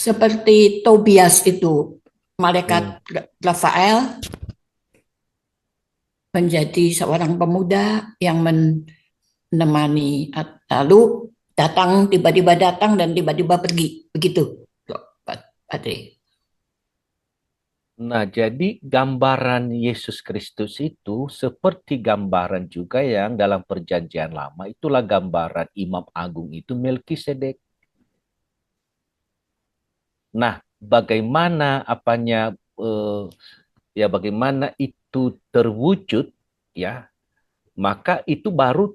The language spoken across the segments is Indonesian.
seperti Tobias itu, malaikat Rafael menjadi seorang pemuda yang menemani, lalu tiba-tiba datang dan tiba-tiba pergi, begitu, Pak Adri. Nah, jadi gambaran Yesus Kristus itu seperti gambaran juga yang dalam Perjanjian Lama, itulah gambaran Imam Agung itu Melkisedek. Nah, bagaimana bagaimana itu terwujud, ya, maka itu baru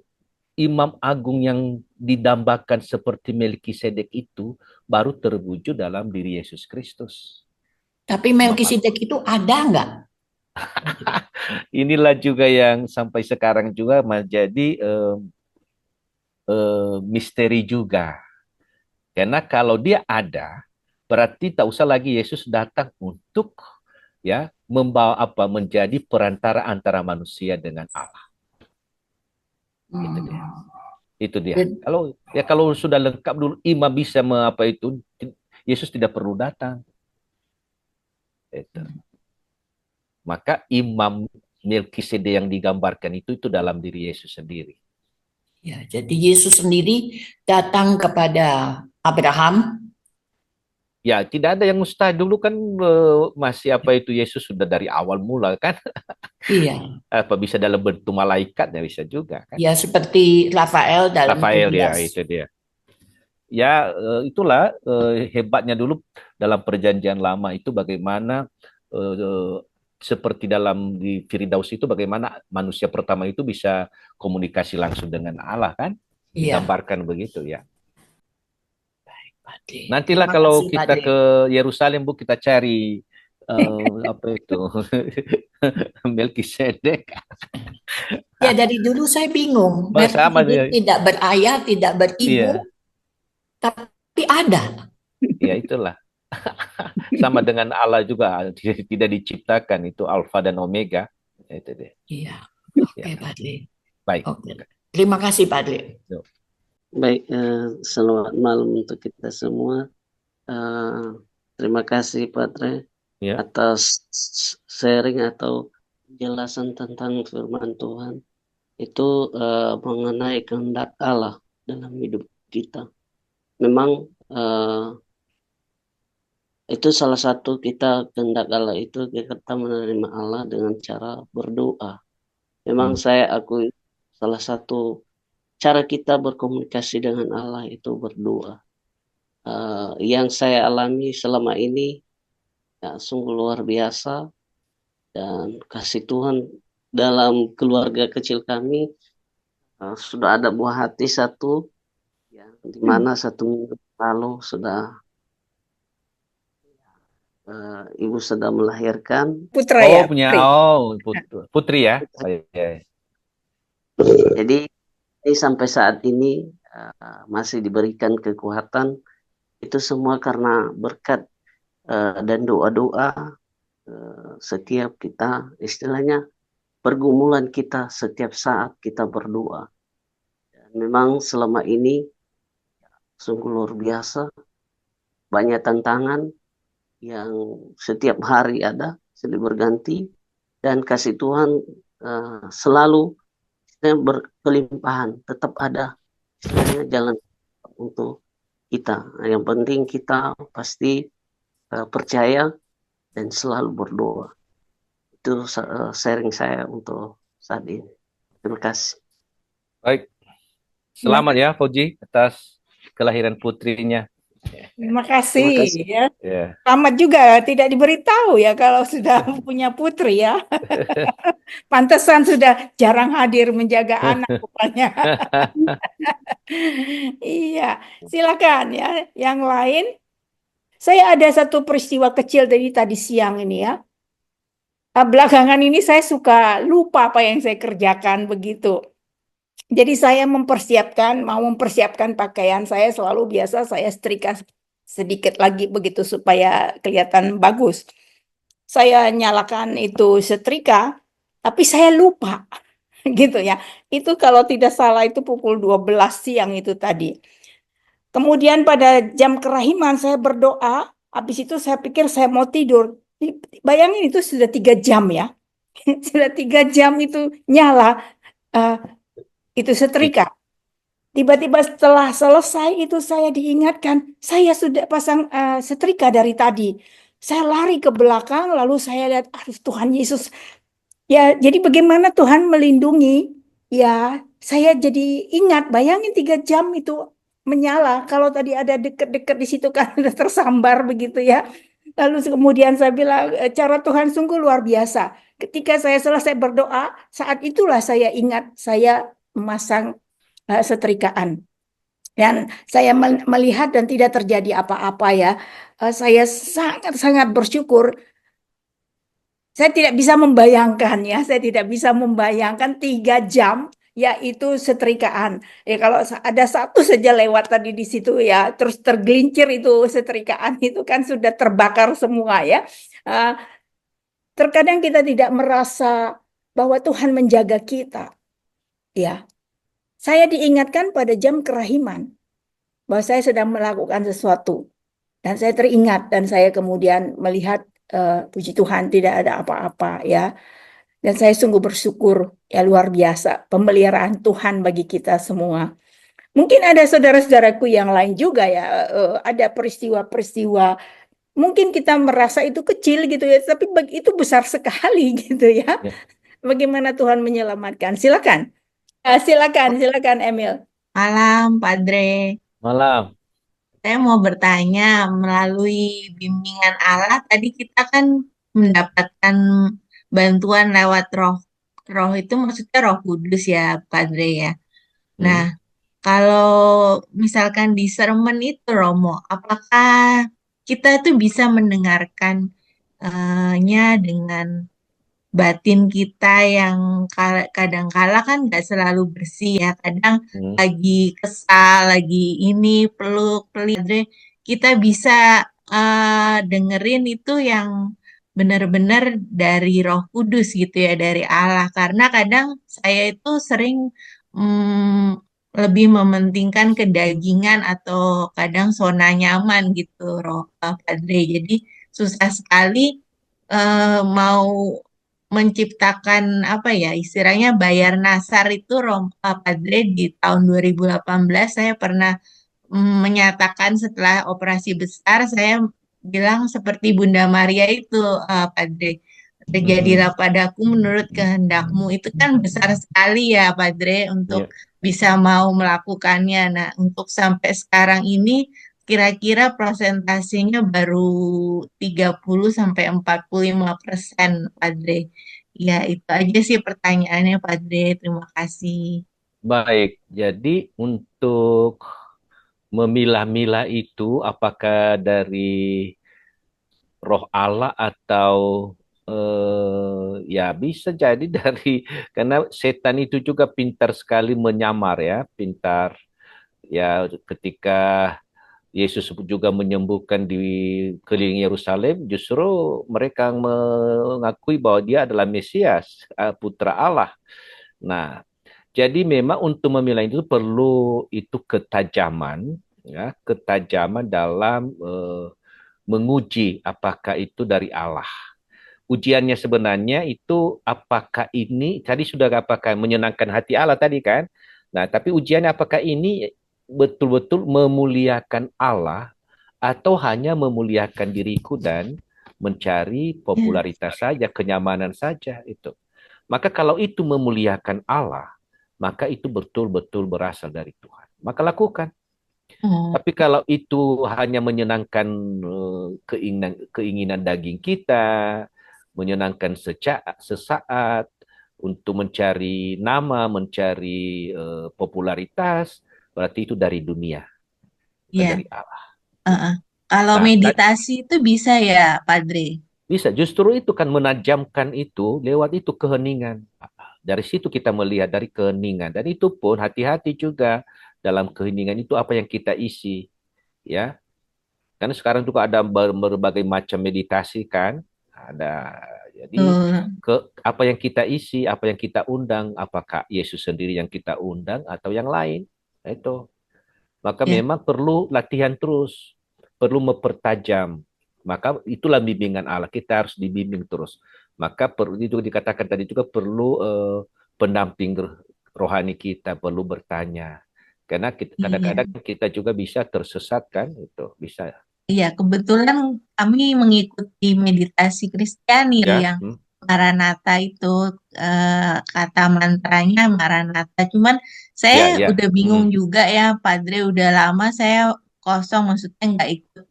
Imam Agung yang didambakan seperti Melkisedek itu baru terwujud dalam diri Yesus Kristus. Tapi Melkisedek itu ada nggak? Inilah juga yang sampai sekarang juga menjadi misteri juga. Karena kalau dia ada, berarti tak usah lagi Yesus datang untuk membawa menjadi perantara antara manusia dengan Allah. Itu dia. Itu dia. Kalau sudah lengkap dulu imam bisa Yesus tidak perlu datang. Itu. Maka imam Melkisedek yang digambarkan itu dalam diri Yesus sendiri. Ya, jadi Yesus sendiri datang kepada Abraham. Ya, tidak ada yang mustahil. Dulu kan masih Yesus sudah dari awal mula kan. Iya. Apa bisa dalam bentuk malaikat ya bisa juga kan. Ya, seperti Rafael dalam Rafael ya, Tobias. itu dia. Ya, itulah hebatnya dulu dalam Perjanjian Lama itu bagaimana seperti dalam di Firdaus itu bagaimana manusia pertama itu bisa komunikasi langsung dengan Allah kan? Iya. Digambarkan begitu ya. Baik, Pak Adri. Nantilah Terima kalau kasih, Pak kita Adri. ke Yerusalem Bu, kita cari apa itu Melkisedek. Ya, dari dulu saya bingung. Sama Melkisedek dia. tidak berayah, tidak Iya, beribu, tapi ada. ya itulah. Sama dengan Allah juga tidak diciptakan itu Alfa dan Omega. Itu dia. Iya. Ya. Oke, Pak Adri. Baik. Oke. Terima kasih, Pak Adri. Baik, selamat malam untuk kita semua. Terima kasih Pak Tre atas sharing atau penjelasan tentang firman Tuhan. Itu mengenai kehendak Allah dalam hidup kita. Memang itu salah satu kita kehendak Allah itu kita menerima Allah dengan cara berdoa. Memang saya akui salah satu cara kita berkomunikasi dengan Allah itu berdoa. Yang saya alami selama ini ya, sungguh luar biasa, dan kasih Tuhan dalam keluarga kecil kami sudah ada buah hati satu, ya, di mana 1 minggu lalu sudah ibu sudah melahirkan putra ya. Putri ya. Jadi sampai saat ini masih diberikan kekuatan. Itu semua karena berkat dan doa-doa setiap kita, istilahnya pergumulan kita setiap saat kita berdoa. Dan memang selama ini sungguh luar biasa, banyak tantangan yang setiap hari ada, silih berganti, dan kasih Tuhan selalu berkelimpahan, tetap ada jalan untuk kita. Yang penting kita pasti percaya dan selalu berdoa. Itu sharing saya untuk saat ini. Terima kasih. Baik. Selamat ya Fauji atas kelahiran putrinya. Terima kasih ya. Yeah. Selamat juga tidak diberitahu ya kalau sudah punya putri ya. Pantesan sudah jarang hadir menjaga anak rupanya. Iya, silakan ya. Yang lain, saya ada satu peristiwa kecil tadi siang ini ya. Belakangan ini saya suka lupa apa yang saya kerjakan begitu. Jadi saya mau mempersiapkan pakaian saya, selalu biasa saya setrika sedikit lagi begitu supaya kelihatan bagus. Saya nyalakan itu setrika, tapi saya lupa gitu ya. Itu kalau tidak salah itu pukul 12 siang itu tadi. Kemudian pada jam kerahiman saya berdoa, Habis itu saya pikir saya mau tidur. Bayangin itu sudah 3 jam ya. Sudah 3 jam itu nyala eh, itu setrika. Tiba-tiba setelah selesai itu saya diingatkan, saya sudah pasang setrika dari tadi. Saya lari ke belakang, lalu saya lihat, aduh Tuhan Yesus. Ya, jadi bagaimana Tuhan melindungi? Ya, saya jadi ingat, bayangin 3 jam itu menyala. Kalau tadi ada deket-deket di situ kan udah tersambar begitu ya. Lalu kemudian saya bilang, cara Tuhan sungguh luar biasa. Ketika saya selesai berdoa, saat itulah saya ingat saya memasang setrikaan. Dan saya melihat dan tidak terjadi apa-apa ya. Saya sangat-sangat bersyukur. Saya tidak bisa membayangkan ya, saya tidak bisa membayangkan 3 jam yaitu setrikaan. Ya kalau ada satu saja lewat tadi di situ ya, terus tergelincir itu setrikaan itu kan sudah terbakar semua ya. Eh, Terkadang kita tidak merasa bahwa Tuhan menjaga kita. Ya, saya diingatkan pada jam kerahiman bahwa saya sedang melakukan sesuatu. Dan saya teringat dan saya kemudian melihat puji Tuhan tidak ada apa-apa ya. Dan saya sungguh bersyukur ya luar biasa pemeliharaan Tuhan bagi kita semua. Mungkin ada saudara-saudaraku yang lain juga ya ada peristiwa-peristiwa mungkin kita merasa itu kecil gitu ya tapi itu besar sekali gitu ya. Ya. Bagaimana Tuhan menyelamatkan? Silakan. Silakan Emil. Malam, Padre. Malam. Saya mau bertanya, melalui bimbingan Allah, tadi kita kan mendapatkan bantuan lewat roh. Roh itu maksudnya Roh Kudus ya, Padre ya. Nah, kalau misalkan di sermon itu, Romo, apakah kita tuh bisa mendengarkan nya dengan batin kita yang kadang-kala kan nggak selalu bersih ya. Kadang lagi kesal, lagi ini peluk-pelik, kita bisa dengerin itu yang benar-benar dari Roh Kudus gitu ya, dari Allah. Karena kadang saya itu sering lebih mementingkan kedagingan atau kadang zona nyaman gitu, Padre. Jadi susah sekali mau menciptakan apa ya istilahnya bayar nasar itu Padre di tahun 2018 saya pernah menyatakan setelah operasi besar saya bilang seperti Bunda Maria itu Padre, terjadilah padaku menurut kehendakmu. Itu kan besar sekali ya Padre untuk bisa mau melakukannya. Nah, untuk sampai sekarang ini kira-kira prosentasinya baru 30-45% Padre. Ya, itu aja sih pertanyaannya Padre. Terima kasih. Baik, jadi untuk memilah-milah itu apakah dari roh Allah atau ya bisa jadi dari karena setan itu juga pintar sekali menyamar ya, pintar ya ketika Yesus juga menyembuhkan di keliling Yerusalem, justru mereka mengakui bahwa dia adalah Mesias, putra Allah. Nah, jadi memang untuk memilah itu perlu itu ketajaman, ya, ketajaman dalam menguji apakah itu dari Allah. Ujiannya sebenarnya itu apakah ini tadi sudah apakah menyenangkan hati Allah tadi kan? Nah, tapi ujiannya apakah ini betul-betul memuliakan Allah atau hanya memuliakan diriku dan mencari popularitas saja, kenyamanan saja itu. Maka kalau itu memuliakan Allah, maka itu betul-betul berasal dari Tuhan. Maka lakukan. Tapi kalau itu hanya menyenangkan keinginan daging kita, menyenangkan sesaat untuk mencari nama, mencari popularitas, berarti itu dari dunia, bukan dari Allah. Kalau Nah, meditasi itu bisa ya, Padre? bisa, justru itu kan menajamkan itu lewat itu keheningan. Dari situ kita melihat dari keheningan. Dan itu pun hati-hati juga dalam keheningan itu apa yang kita isi. Ya, karena sekarang juga ada berbagai macam meditasi kan. Ada, jadi apa yang kita isi, apa yang kita undang, apakah Yesus sendiri yang kita undang atau yang lain. Itu. Maka memang perlu latihan terus, perlu mempertajam Maka itulah bimbingan Allah. Kita harus dibimbing terus. Maka itu dikatakan tadi juga perlu pendamping rohani kita, perlu bertanya. Karena Iya. kadang-kadang kita juga bisa tersesat kan, itu bisa Iya, kebetulan kami mengikuti meditasi Kristiani ya. yang Maranatha itu, kata mantranya Maranatha. Cuman saya Ya, ya. udah bingung juga ya, Padre, udah lama saya kosong, maksudnya nggak ikut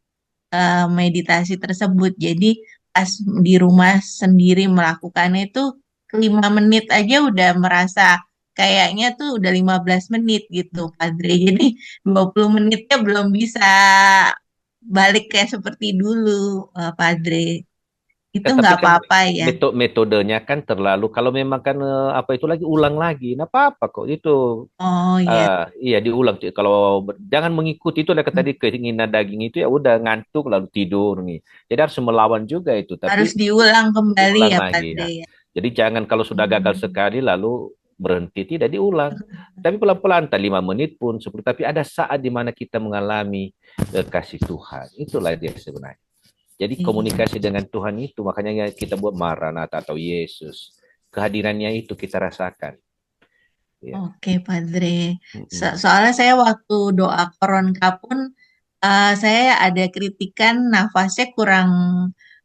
meditasi tersebut. Jadi pas di rumah sendiri melakukannya itu 5 menit aja udah merasa kayaknya tuh udah 15 menit gitu, Padre. Jadi 20 menitnya belum bisa balik kayak seperti dulu, Padre. Itu Tapi nggak kan apa-apa ya. metodenya kan terlalu, kalau memang kan apa itu lagi ulang lagi, nah apa-apa kok itu. Oh ya, Iya diulang. Kalau jangan mengikuti itu lah tadi keinginan daging itu, ya udah ngantuk lalu tidur nih. Jadi harus melawan juga itu, tapi harus diulang kembali diulang ya, lagi Padre ya. ya. Jadi jangan kalau sudah gagal Hmm. sekali lalu berhenti, tidak diulang. Tapi pelan-pelan, tak 5 menit pun 10. Tapi ada saat di mana kita mengalami kasih Tuhan. Itulah dia sebenarnya. Jadi Iya. komunikasi dengan Tuhan itu, makanya kita buat Maranatha atau Yesus. Kehadirannya itu kita rasakan. Ya. Oke, Padre. Mm-mm. Soalnya saya waktu doa koronka pun saya ada kritikan nafasnya kurang,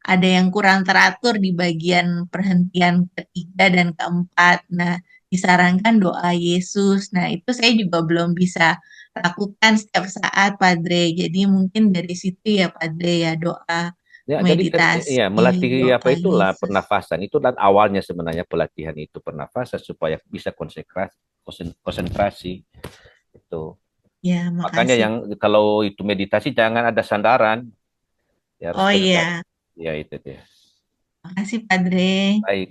ada yang kurang teratur di bagian perhentian ketiga dan keempat. Nah, disarankan doa Yesus. Nah, itu saya juga belum bisa lakukan setiap saat, Padre. Jadi mungkin dari situ ya, Padre, ya doa Ya, jadi kan ya meditasi melatih apa doa itulah Yesus. pernafasan. Itu dan awalnya sebenarnya pelatihan itu pernafasan supaya bisa konsentrasi itu. Ya, Makanya makasih. yang kalau itu meditasi jangan ada sandaran, ya harus Oh tegak. iya, Ya itu dia. makasih, Padre. Baik,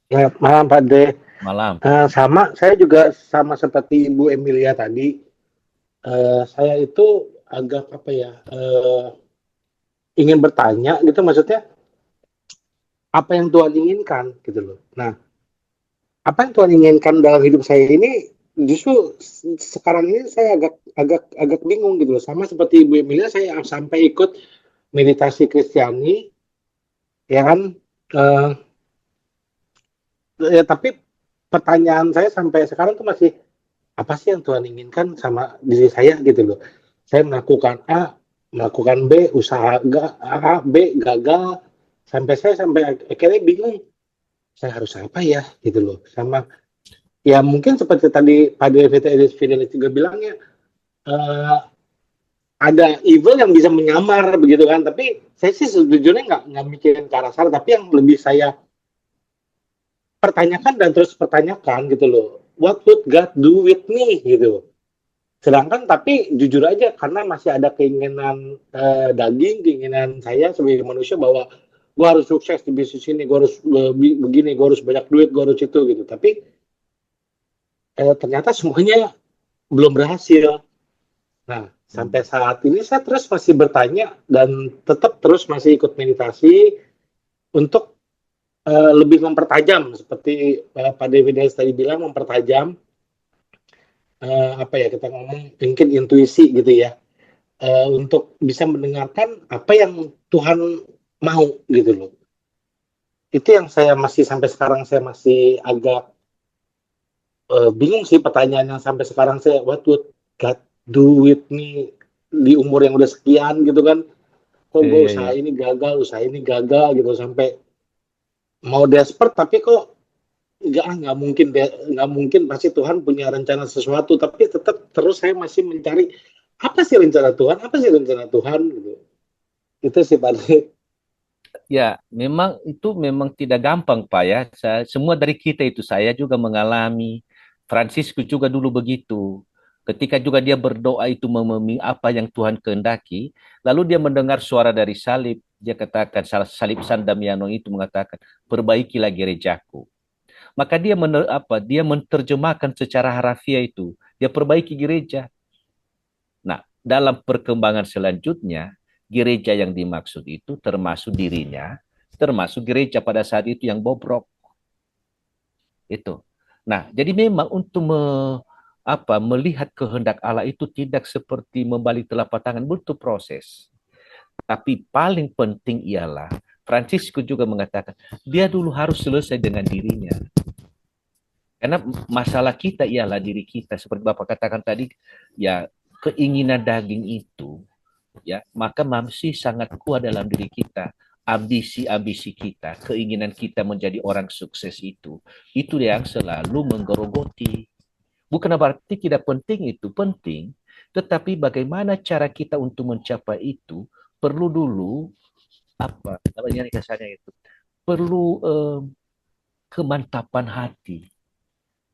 Ya, malam Pak De. malam. Sama, saya juga sama seperti Ibu Emilia tadi. Saya itu agak apa ya, ingin bertanya gitu, maksudnya apa yang Tuhan inginkan gitu loh. Nah, apa yang Tuhan inginkan dalam hidup saya ini justru sekarang ini saya agak agak agak bingung gitu loh. Sama seperti Ibu Emilia, saya sampai ikut meditasi Kristiani, ya kan. Eh, ya, tapi pertanyaan saya sampai sekarang tuh masih apa sih yang Tuhan inginkan sama diri saya gitu loh. Saya melakukan A, melakukan B, usaha A, B gagal, sampai akhirnya bingung saya harus apa ya gitu loh. Sama ya mungkin seperti tadi Pak Fidelis juga bilangnya, eh, ada evil yang bisa menyamar begitu kan. Tapi saya sih sejujurnya nggak mikirin ke arah sana, tapi yang lebih saya pertanyakan dan terus pertanyakan gitu loh. What would God do with me gitu. Sedangkan tapi jujur aja karena masih ada keinginan daging, keinginan saya sebagai manusia bahwa gue harus sukses di bisnis ini, gue harus begini, gue harus banyak duit, gue harus itu gitu. Tapi ternyata semuanya belum berhasil. Nah, sampai saat ini saya terus masih bertanya dan tetap terus masih ikut meditasi untuk lebih mempertajam seperti Pak David tadi bilang, mempertajam apa ya kita ngomong mungkin intuisi gitu ya, untuk bisa mendengarkan apa yang Tuhan mau gitu loh. Itu yang saya masih sampai sekarang saya masih agak bingung sih, pertanyaan yang sampai sekarang saya, what would God do with me di umur yang udah sekian gitu kan. Kok gue Iya, iya. usaha ini gagal gitu, sampai mau desperate tapi kok nggak mungkin pasti Tuhan punya rencana sesuatu, tapi tetap terus saya masih mencari apa sih rencana Tuhan gitu. Itu sih Pak. Ya, memang itu memang tidak gampang, Pak ya. Semua dari kita itu, saya juga mengalami. Francisco juga dulu begitu. Ketika juga dia berdoa itu mememi apa yang Tuhan kehendaki, lalu dia mendengar suara dari salib. Dia katakan, salib San Damiano itu mengatakan, perbaikilah gerejaku. Maka dia menerjemahkan secara harafiah itu. Dia perbaiki gereja. Nah, dalam perkembangan selanjutnya, gereja yang dimaksud itu termasuk dirinya, termasuk gereja pada saat itu yang bobrok. Itu. Nah, jadi memang untuk melihat kehendak Allah itu tidak seperti membalik telapak tangan, butuh proses. Tapi paling penting ialah, Franciscus juga mengatakan, dia dulu harus selesai dengan dirinya. Karena masalah kita ialah diri kita. Seperti Bapak katakan tadi, ya keinginan daging itu, ya maka masih sangat kuat dalam diri kita. Ambisi-ambisi kita, keinginan kita menjadi orang sukses itu yang selalu menggerogoti. Bukan berarti tidak penting, itu penting, tetapi bagaimana cara kita untuk mencapai itu perlu dulu apa namanya kasarnya itu, perlu kemantapan hati,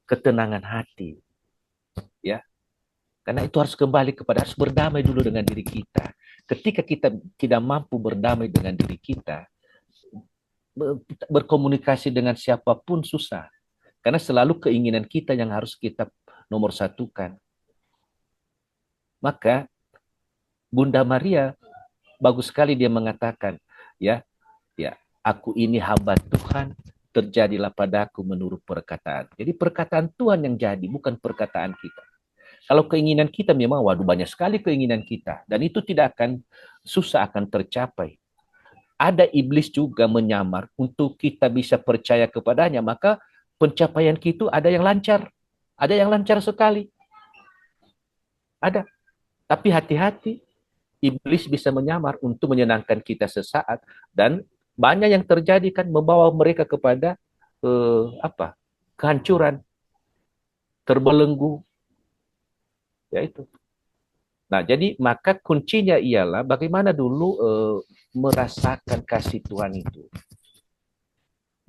ketenangan hati, ya. Karena itu harus kembali kepada, harus berdamai dulu dengan diri kita. Ketika kita tidak mampu berdamai dengan diri kita, berkomunikasi dengan siapapun susah. Karena selalu keinginan kita yang harus kita nomor satukan. Maka Bunda Maria bagus sekali dia mengatakan, ya, aku ini hamba Tuhan, terjadilah padaku menurut perkataan. Jadi perkataan Tuhan yang jadi, bukan perkataan kita. Kalau keinginan kita memang, waduh banyak sekali keinginan kita, dan itu tidak akan susah akan tercapai. Ada iblis juga menyamar untuk kita bisa percaya kepadanya, maka pencapaian kita ada yang lancar sekali. Ada. Tapi hati-hati, iblis bisa menyamar untuk menyenangkan kita sesaat, dan banyak yang terjadi kan membawa mereka kepada kehancuran, terbelenggu. Ya itu. Nah, jadi maka kuncinya ialah bagaimana dulu merasakan kasih Tuhan itu.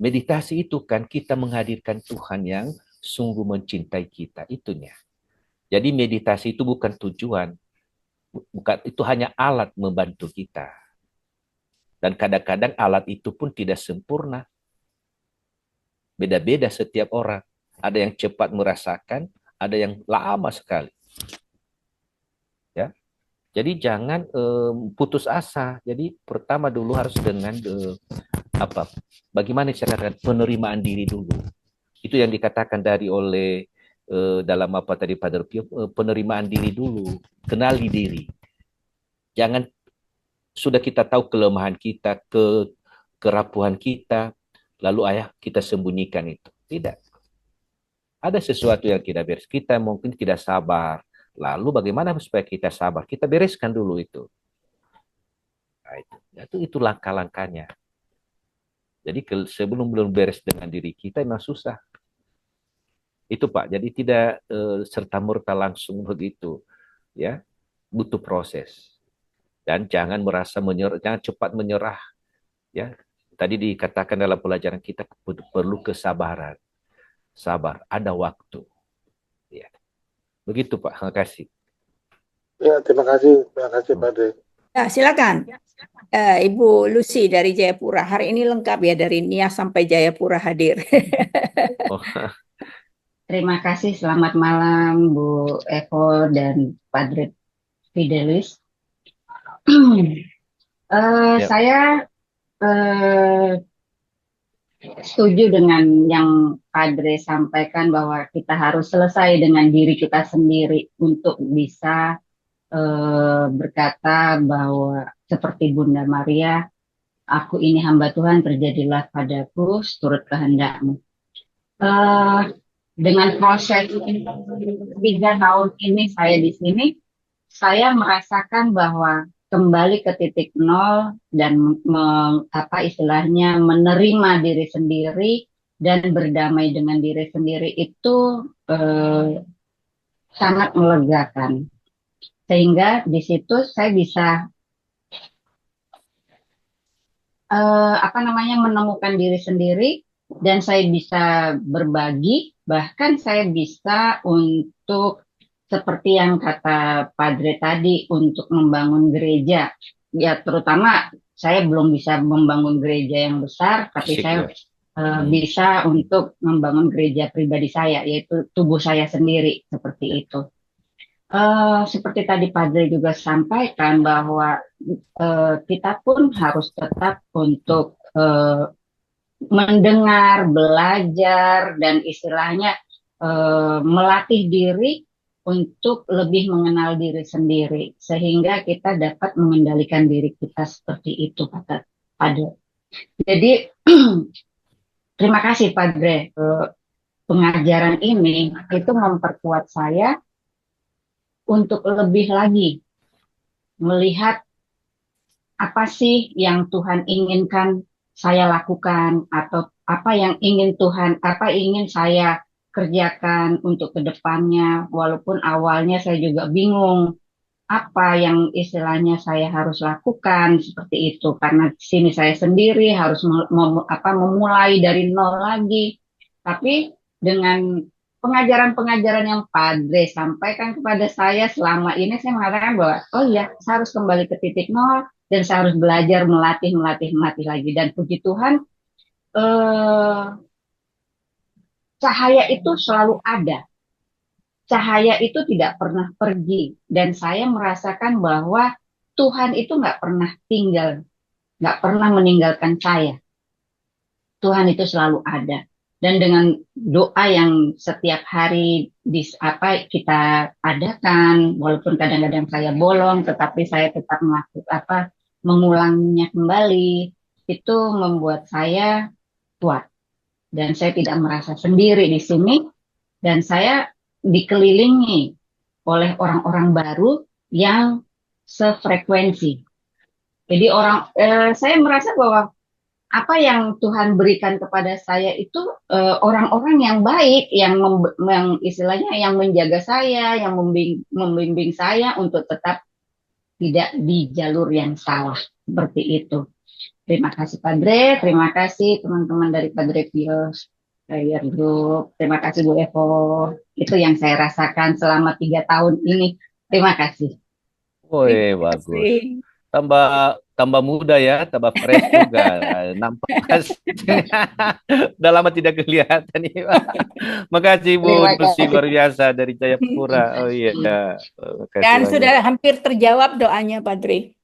Meditasi itu kan kita menghadirkan Tuhan yang sungguh mencintai kita, itunya. Jadi meditasi itu bukan tujuan, bukan, itu hanya alat membantu kita. Dan kadang-kadang alat itu pun tidak sempurna. Beda-beda setiap orang. Ada yang cepat merasakan, ada yang lama sekali. Ya. Jadi jangan putus asa. Jadi pertama dulu harus dengan bagaimana cara penerimaan diri dulu. Itu yang dikatakan oleh dalam apa tadi Padre Pio, penerimaan diri dulu, kenali diri. Jangan sudah kita tahu kelemahan kita, kerapuhan kita, lalu kita sembunyikan itu. Tidak. Ada sesuatu yang tidak beres. Kita mungkin tidak sabar. Lalu bagaimana supaya kita sabar? Kita bereskan dulu itu. Nah, itu langkah-langkahnya. Jadi sebelum belum beres dengan diri kita memang susah. Itu Pak. Jadi tidak serta-merta langsung begitu. Ya, butuh proses. Dan jangan merasa menyerah, jangan cepat menyerah. Ya, tadi dikatakan dalam pelajaran kita perlu kesabaran. Sabar, ada waktu. Ya. Begitu Pak, terima kasih. Ya, terima kasih Padre. Ya, silakan. Ibu Lucy dari Jayapura. Hari ini lengkap ya, dari Nias sampai Jayapura hadir. Terima kasih, selamat malam Bu Eko dan Padre Fidelis. Saya setuju dengan yang Padre sampaikan bahwa kita harus selesai dengan diri kita sendiri untuk bisa berkata bahwa seperti Bunda Maria, aku ini hamba Tuhan, terjadilah padaku seturut kehendak-Mu. Dengan proses 3 tahun ini saya di sini, saya merasakan bahwa kembali ke titik nol dan istilahnya menerima diri sendiri dan berdamai dengan diri sendiri itu sangat melegakan. Sehingga di situ saya bisa menemukan diri sendiri dan saya bisa berbagi, bahkan saya bisa untuk seperti yang kata Padre tadi, untuk membangun gereja. Ya, terutama saya belum bisa membangun gereja yang besar, tapi saya bisa untuk membangun gereja pribadi saya, yaitu tubuh saya sendiri, seperti itu. Seperti tadi Padre juga sampaikan bahwa kita pun harus tetap untuk mendengar, belajar, dan istilahnya melatih diri untuk lebih mengenal diri sendiri, sehingga kita dapat mengendalikan diri kita seperti itu, kata Padre. Jadi, terima kasih Padre. Pengajaran ini itu memperkuat saya untuk lebih lagi melihat apa sih yang Tuhan inginkan saya lakukan, atau apa yang ingin saya kerjakan untuk kedepannya, walaupun awalnya saya juga bingung apa yang istilahnya saya harus lakukan seperti itu, karena di sini saya sendiri harus memulai dari nol lagi. Tapi dengan pengajaran-pengajaran yang Padre sampaikan kepada saya selama ini, saya mengatakan bahwa oh iya, saya harus kembali ke titik nol dan saya harus belajar melatih lagi. Dan puji Tuhan, eh, cahaya itu selalu ada. Cahaya itu tidak pernah pergi, dan saya merasakan bahwa Tuhan itu nggak pernah tinggal, nggak pernah meninggalkan saya. Tuhan itu selalu ada. Dan dengan doa yang setiap hari kita adakan, walaupun kadang-kadang saya bolong, tetapi saya tetap mengulangnya kembali, itu membuat saya kuat. Dan saya tidak merasa sendiri di sini, dan saya dikelilingi oleh orang-orang baru yang sefrekuensi. Jadi saya merasa bahwa apa yang Tuhan berikan kepada saya itu orang-orang yang baik, yang istilahnya yang menjaga saya, yang membimbing saya untuk tetap tidak di jalur yang salah, seperti itu. Terima kasih Padre, terima kasih teman-teman dari Padre Pio Prayer Group, terima kasih Bu Evo. Itu yang saya rasakan selama 3 tahun ini. Terima kasih. Woi, Terima bagus. kasih. Tambah muda ya, tambah fresh juga. Nampak udah lama tidak kelihatan nih. Makasih Bu Terima Nusi, kasih. luar biasa dari Jayapura. Oh iya, makasih Dan banyak. sudah hampir terjawab doanya Padre.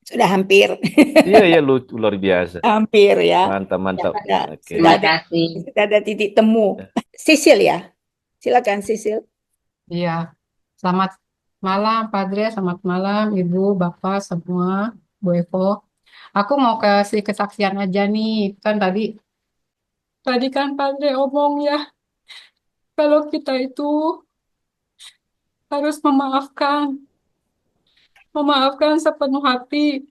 Sudah hampir. Iya, luar biasa. Hampir ya. Mantap. Sudah, Oke. Terima kasih. sudah ada titik temu. Sisil ya. Silakan Sisil. Iya, selamat malam Padre, selamat malam Ibu, Bapak semua, Bu Evo. Aku mau kasih kesaksian aja nih, kan tadi kan Padre omong ya, kalau kita itu harus memaafkan sepenuh hati,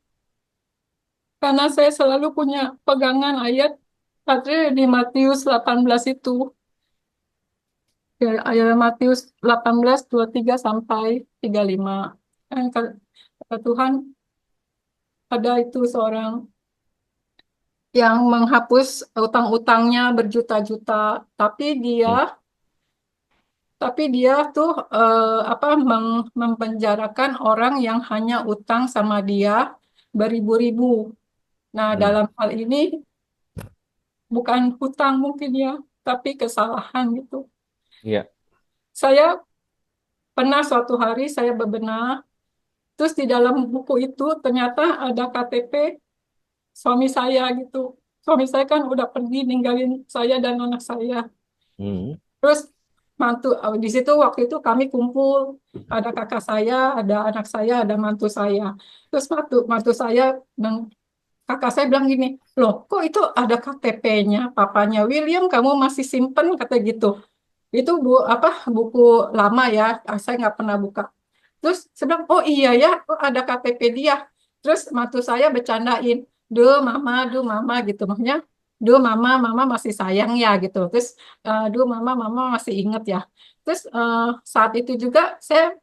karena saya selalu punya pegangan ayat Padre di Matius 18 itu. Ya, ayat Matius 18, 23 sampai 35. Kan kata Tuhan, ada itu seorang yang menghapus utang-utangnya berjuta-juta, tapi dia Hmm. tuh mempenjarakan orang yang hanya utang sama dia beribu-ribu. Nah, Hmm. dalam hal ini bukan hutang mungkin ya, tapi kesalahan gitu. Iya. Saya pernah suatu hari saya bebenah, terus di dalam buku itu ternyata ada KTP suami saya gitu. Suami saya kan udah pergi ninggalin saya dan anak saya. Hmm. Terus di situ waktu itu kami kumpul, ada kakak saya, ada anak saya, ada mantu saya. Terus mantu saya dan kakak saya bilang gini, loh kok itu ada KTP-nya papanya William, kamu masih simpen, kata gitu. Itu buku lama ya, saya nggak pernah buka. Terus saya bilang, oh iya ya, oh, ada KTP dia. Terus mantu saya bercandain, duh mama gitu, maksudnya, duh mama masih sayang ya gitu. Terus, duh mama masih inget ya. Terus saat itu juga saya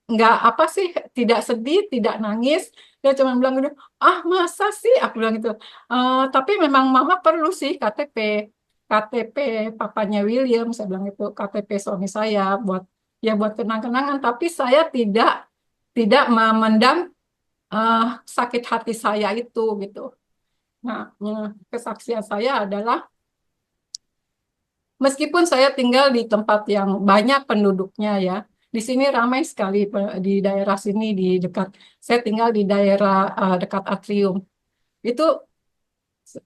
nggak apa sih, tidak sedih, tidak nangis. Dia cuma bilang gitu, ah masa sih, aku bilang gitu. Tapi memang mama perlu sih KTP papanya William, saya bilang itu KTP suami saya buat kenang-kenangan. Tapi saya tidak memendam eh, sakit hati saya itu gitu. Nah, kesaksian saya adalah meskipun saya tinggal di tempat yang banyak penduduknya ya, di sini ramai sekali di daerah sini saya tinggal di daerah dekat atrium. Itu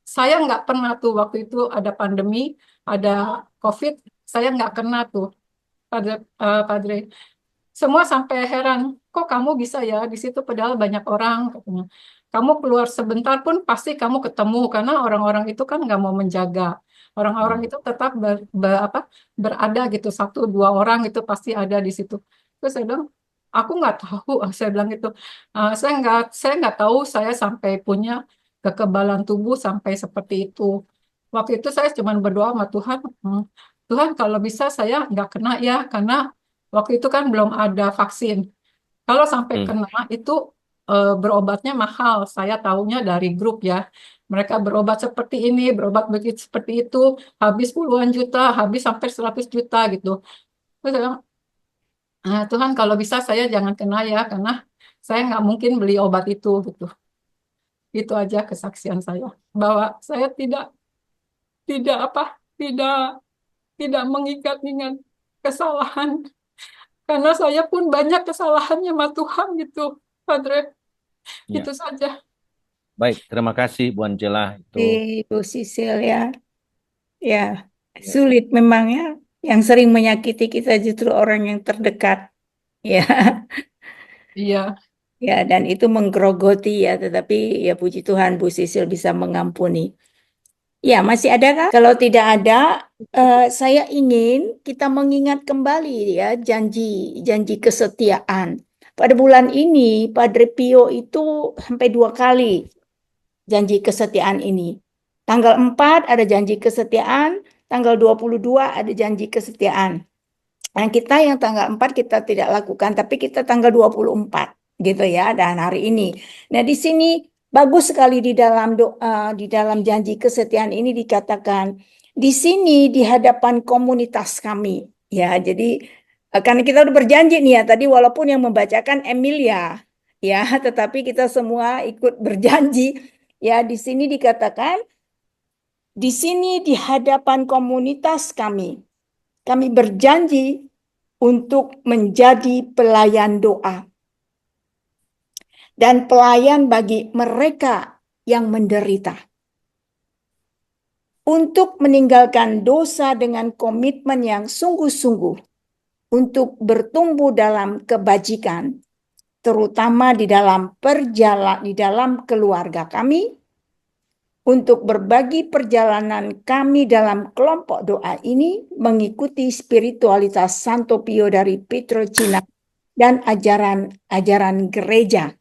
saya nggak pernah tuh waktu itu ada pandemi, ada COVID, saya nggak kena tuh. Padre. Semua sampai heran, kok kamu bisa ya di situ padahal banyak orang katanya. Kamu keluar sebentar pun pasti kamu ketemu karena orang-orang itu kan nggak mau menjaga. Orang-orang itu tetap berada gitu, satu dua orang itu pasti ada di situ. Terus saya bilang, aku nggak tahu, saya bilang gitu. Saya nggak tahu saya sampai punya kekebalan tubuh sampai seperti itu. Waktu itu saya cuma berdoa sama Tuhan, Tuhan kalau bisa saya nggak kena ya, karena waktu itu kan belum ada vaksin. Kalau sampai kena itu berobatnya mahal. Saya tahunya dari grup ya. Mereka berobat seperti ini, berobat begitu seperti itu, habis puluhan juta, habis sampai 100 juta gitu. Terus saya bilang, Tuhan kalau bisa saya jangan kena ya, karena saya nggak mungkin beli obat itu gitu. Itu aja kesaksian saya bahwa saya tidak apa tidak tidak mengingat-ingat kesalahan. Karena saya pun banyak kesalahannya sama Tuhan gitu, Padre. Ya. Itu saja. Baik, terima kasih Bu Angela. Itu Ibu Sisil ya. Ya, sulit memang ya. Yang sering menyakiti kita justru orang yang terdekat. Ya, Iya. ya, dan itu menggerogoti ya, tetapi ya puji Tuhan Bu Sisil bisa mengampuni. Ya, masih ada kah? Kalau tidak ada, saya ingin kita mengingat kembali ya janji kesetiaan. Pada bulan ini, Padre Pio itu sampai 2 kali janji kesetiaan ini. Tanggal 4 ada janji kesetiaan, tanggal 22 ada janji kesetiaan. Nah, kita yang tanggal 4 kita tidak lakukan, tapi kita tanggal 24 gitu ya, dan hari ini. Nah, di sini bagus sekali di dalam doa, di dalam janji kesetiaan ini dikatakan, di sini di hadapan komunitas kami. Ya, jadi karena kita udah berjanji nih ya, tadi walaupun yang membacakan Emilia, ya, tetapi kita semua ikut berjanji. Ya, di sini dikatakan, di sini di hadapan komunitas kami berjanji untuk menjadi pelayan doa dan pelayan bagi mereka yang menderita. Untuk meninggalkan dosa dengan komitmen yang sungguh-sungguh untuk bertumbuh dalam kebajikan, terutama di dalam keluarga kami, untuk berbagi perjalanan kami dalam kelompok doa ini mengikuti spiritualitas Santo Pio dari Pietrelcina dan ajaran gereja.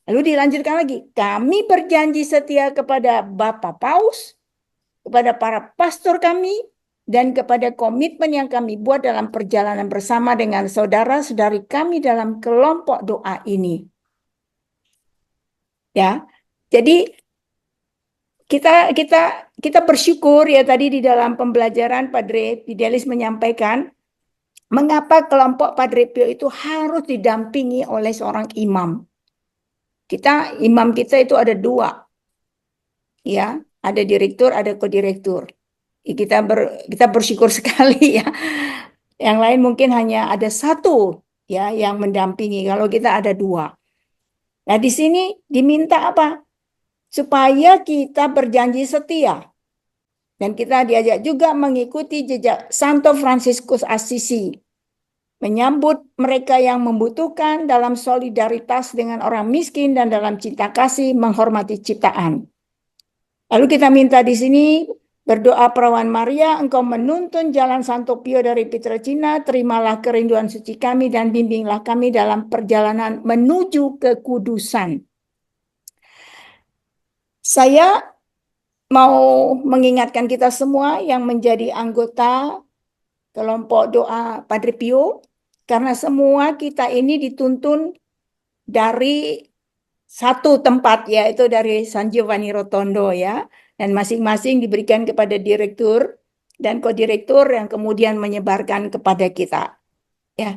Lalu dilanjutkan lagi, kami berjanji setia kepada Bapak Paus, kepada para pastor kami, dan kepada komitmen yang kami buat dalam perjalanan bersama dengan saudara-saudari kami dalam kelompok doa ini. Ya, jadi kita bersyukur ya tadi di dalam pembelajaran Padre Fidelis menyampaikan mengapa kelompok Padre Pio itu harus didampingi oleh seorang imam. Imam kita itu ada 2. Ya, ada direktur, ada kodirektur. Kita bersyukur sekali ya. Yang lain mungkin hanya ada 1 ya yang mendampingi. Kalau kita ada 2. Nah, di sini diminta apa? Supaya kita berjanji setia. Dan kita diajak juga mengikuti jejak Santo Fransiskus Assisi. Menyambut mereka yang membutuhkan dalam solidaritas dengan orang miskin dan dalam cinta kasih menghormati ciptaan. Lalu kita minta di sini berdoa Perawan Maria, engkau menuntun jalan Santo Pio dari Pietrelcina, terimalah kerinduan suci kami dan bimbinglah kami dalam perjalanan menuju kekudusan. Saya mau mengingatkan kita semua yang menjadi anggota kelompok doa Padre Pio, karena semua kita ini dituntun dari satu tempat, yaitu dari San Giovanni Rotondo ya, dan masing-masing diberikan kepada direktur dan kodirektur yang kemudian menyebarkan kepada kita. Ya.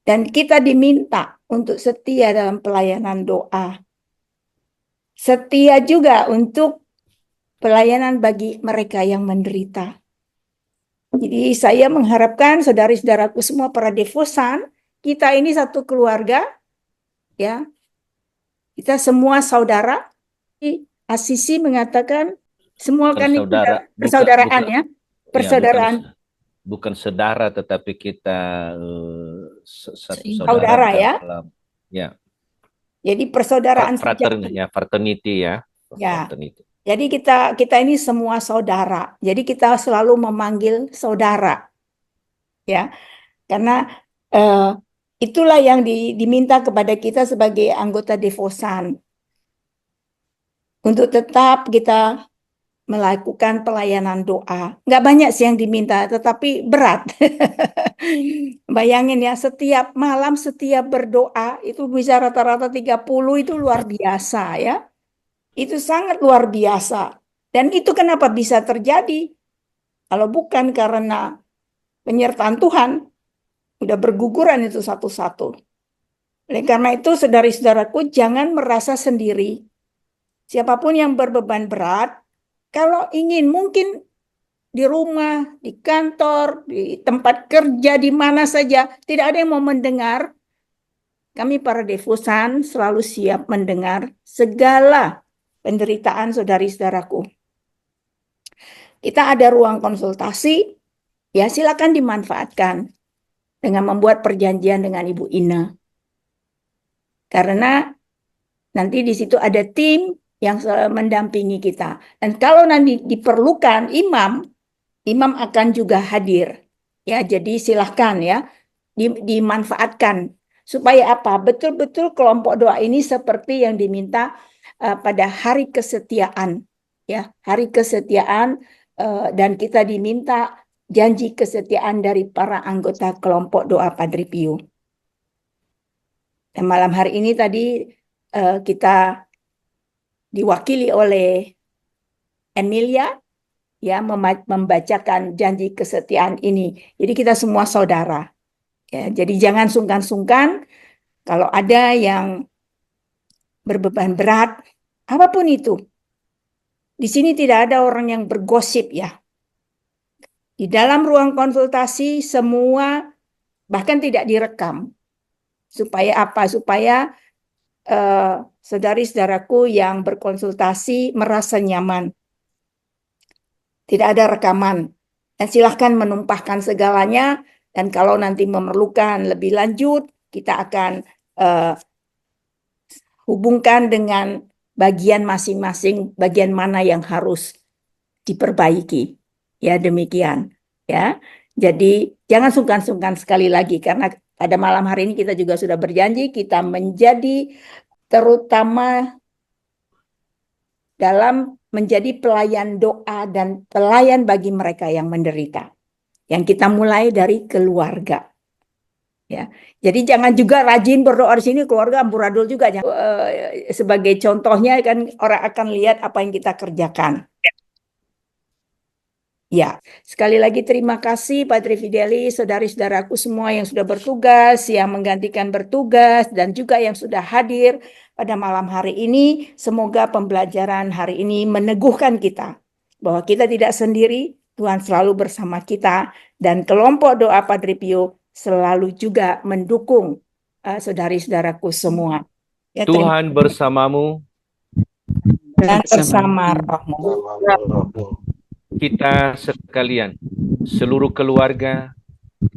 Dan kita diminta untuk setia dalam pelayanan doa. Setia juga untuk pelayanan bagi mereka yang menderita. Jadi saya mengharapkan saudari-saudaraku semua para devosan, kita ini satu keluarga, ya. Kita semua saudara. Assisi mengatakan semua kan itu persaudaraan ya, persaudaraan. bukan saudara, tetapi kita satu Seimbang. Saudara ya. dalam ya Jadi persaudaraan sejati. fraternity ya. Ya. Fraternity. Jadi kita ini semua saudara. Jadi kita selalu memanggil saudara. Ya. Karena itulah yang diminta kepada kita sebagai anggota Devosan. Untuk tetap kita melakukan pelayanan doa. Nggak banyak sih yang diminta, tetapi berat. Bayangin ya, setiap malam, setiap berdoa, itu bisa rata-rata 30, itu luar biasa ya. Itu sangat luar biasa. Dan itu kenapa bisa terjadi? Kalau bukan karena penyertaan Tuhan, udah berguguran itu satu-satu. Oleh karena itu, saudara-saudaraku, jangan merasa sendiri. Siapapun yang berbeban berat, kalau ingin mungkin di rumah, di kantor, di tempat kerja, di mana saja, tidak ada yang mau mendengar. Kami para Devosan selalu siap mendengar segala penderitaan saudari-saudaraku. Kita ada ruang konsultasi, ya silakan dimanfaatkan dengan membuat perjanjian dengan Ibu Ina. Karena nanti di situ ada tim yang mendampingi kita. Dan kalau nanti diperlukan imam akan juga hadir. Ya, jadi silahkan ya dimanfaatkan supaya apa? Betul-betul kelompok doa ini seperti yang diminta pada hari kesetiaan. Ya, hari kesetiaan dan kita diminta janji kesetiaan dari para anggota kelompok doa Padre Pio. Dan malam hari ini tadi kita diwakili oleh Emilia ya membacakan janji kesetiaan ini. Jadi kita semua saudara. Ya, jadi jangan sungkan-sungkan kalau ada yang berbeban berat apapun itu. Di sini tidak ada orang yang bergosip ya. Di dalam ruang konsultasi semua bahkan tidak direkam. Supaya apa? Supaya saudari-saudaraku yang berkonsultasi merasa nyaman. Tidak ada rekaman. Dan silahkan menumpahkan segalanya. Dan kalau nanti memerlukan lebih lanjut, kita akan hubungkan dengan bagian masing-masing, bagian mana yang harus diperbaiki. Ya, demikian. Ya. Jadi jangan sungkan-sungkan sekali lagi, karena pada malam hari ini kita juga sudah berjanji kita menjadi terutama dalam menjadi pelayan doa dan pelayan bagi mereka yang menderita. Yang kita mulai dari keluarga. Ya. Jadi jangan juga rajin berdoa di sini keluarga amburadul juga. Sebagai contohnya kan orang akan lihat apa yang kita kerjakan. Ya, sekali lagi terima kasih Padre Fidelis, saudari-saudaraku semua yang sudah bertugas, yang menggantikan bertugas, dan juga yang sudah hadir pada malam hari ini. Semoga pembelajaran hari ini meneguhkan kita bahwa kita tidak sendiri, Tuhan selalu bersama kita, dan kelompok doa Padre Pio selalu juga mendukung saudari-saudaraku semua. Ya, Tuhan bersamamu dan bersama rohmu. Kita sekalian, seluruh keluarga,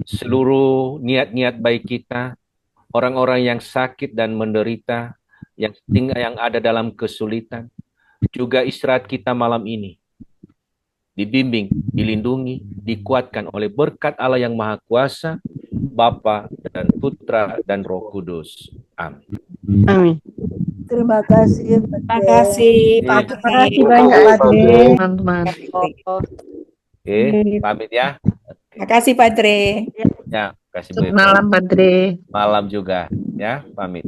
seluruh niat-niat baik kita, orang-orang yang sakit dan menderita, yang ada dalam kesulitan, juga istirahat kita malam ini, dibimbing, dilindungi, dikuatkan oleh berkat Allah yang Maha Kuasa, Bapa dan Putra dan Roh Kudus. Amin. Amin. Terima kasih. Terima kasih Pak. Terima kasih banyak Padre, teman-teman. Oke, pamit ya. Terima kasih Padre. Ya, kasih Selamat malam Padre. malam juga ya, pamit.